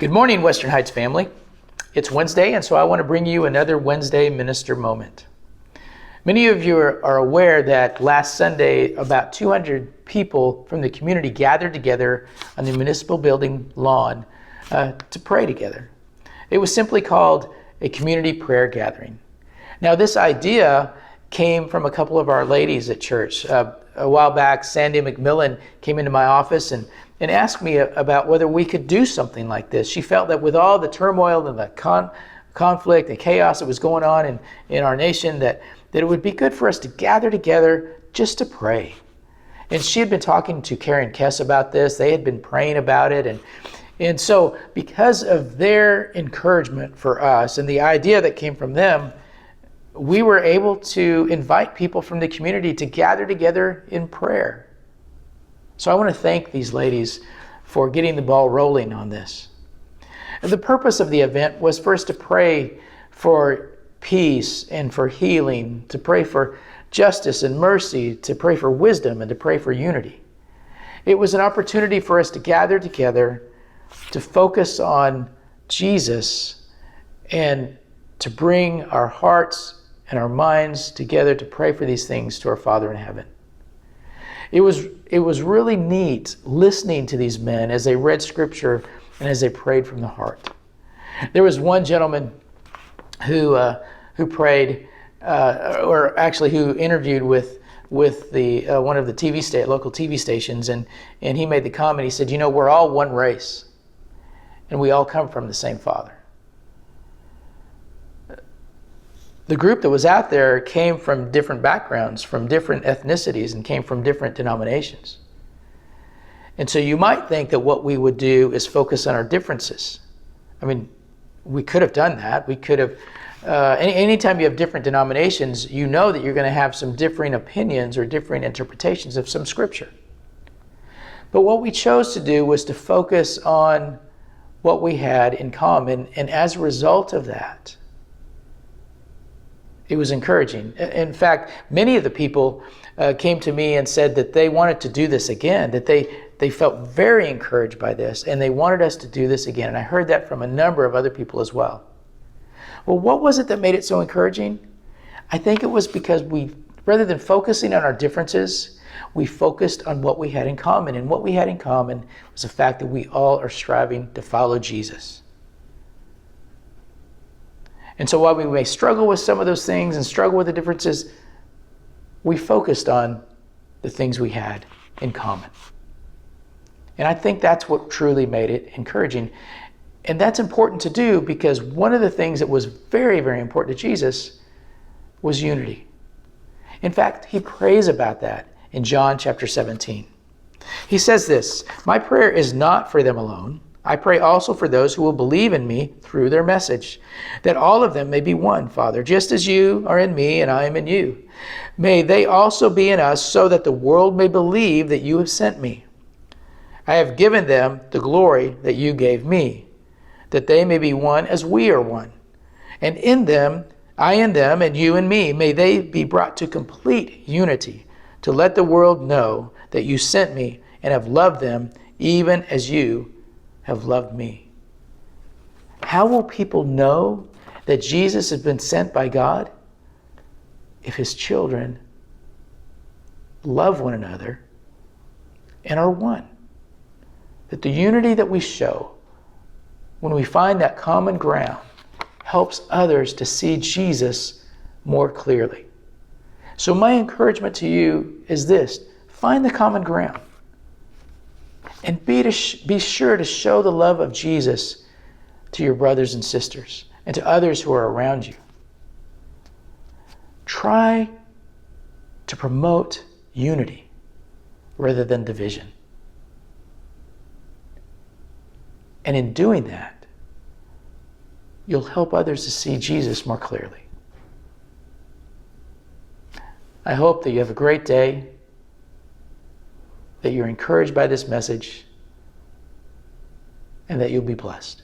Good morning, Western Heights family. It's Wednesday, and so I want to bring you another Wednesday Minister Moment. Many of you are aware that last Sunday, about 200 people from the community gathered together on the municipal building lawn to pray together. It was simply called a community prayer gathering. Now, this idea came from a couple of our ladies at church. A while back, Sandy McMillan came into my office and asked me about whether we could do something like this. She felt that with all the turmoil and the conflict and chaos that was going on in our nation, that it would be good for us to gather together just to pray. And she had been talking to Karen Kess about this. They had been praying about it. And so because of their encouragement for us and the idea that came from them, we were able to invite people from the community to gather together in prayer. So I want to thank these ladies for getting the ball rolling on this. And the purpose of the event was first to pray for peace and for healing, to pray for justice and mercy, to pray for wisdom, and to pray for unity. It was an opportunity for us to gather together, to focus on Jesus, and to bring our hearts and our minds together to pray for these things to our Father in heaven. It was really neat listening to these men as they read scripture and as they prayed from the heart. There was one gentleman who prayed, or actually who interviewed with the one of the local TV stations, and he made the comment. He said, we're all one race, and we all come from the same Father. The group that was out there came from different backgrounds, from different ethnicities, and came from different denominations. And so you might think that what we would do is focus on our differences. I mean, we could have done that. We could have, anytime you have different denominations, you know that you're going to have some differing opinions or differing interpretations of some scripture. But what we chose to do was to focus on what we had in common, and as a result of that, it was encouraging. In fact, many of the people came to me and said that they wanted to do this again, that they felt very encouraged by this, and they wanted us to do this again. And I heard that from a number of other people as well. Well, what was it that made it so encouraging? I think it was because rather than focusing on our differences, we focused on what we had in common. And what we had in common was the fact that we all are striving to follow Jesus. And so while we may struggle with some of those things and struggle with the differences, we focused on the things we had in common. And I think that's what truly made it encouraging. And that's important to do because one of the things that was very, very important to Jesus was unity. In fact, he prays about that in John chapter 17. He says this, "My prayer is not for them alone. I pray also for those who will believe in me through their message, that all of them may be one, Father, just as you are in me and I am in you. May they also be in us so that the world may believe that you have sent me. I have given them the glory that you gave me, that they may be one as we are one. And in them, I in them and you in me, may they be brought to complete unity, to let the world know that you sent me and have loved them even as you have loved me." How will people know that Jesus has been sent by God? If his children love one another and are one. That the unity that we show when we find that common ground helps others to see Jesus more clearly. So my encouragement to you is this: find the common ground. And be sure to show the love of Jesus to your brothers and sisters and to others who are around you. Try to promote unity rather than division. And in doing that, you'll help others to see Jesus more clearly. I hope that you have a great day, that you're encouraged by this message, and that you'll be blessed.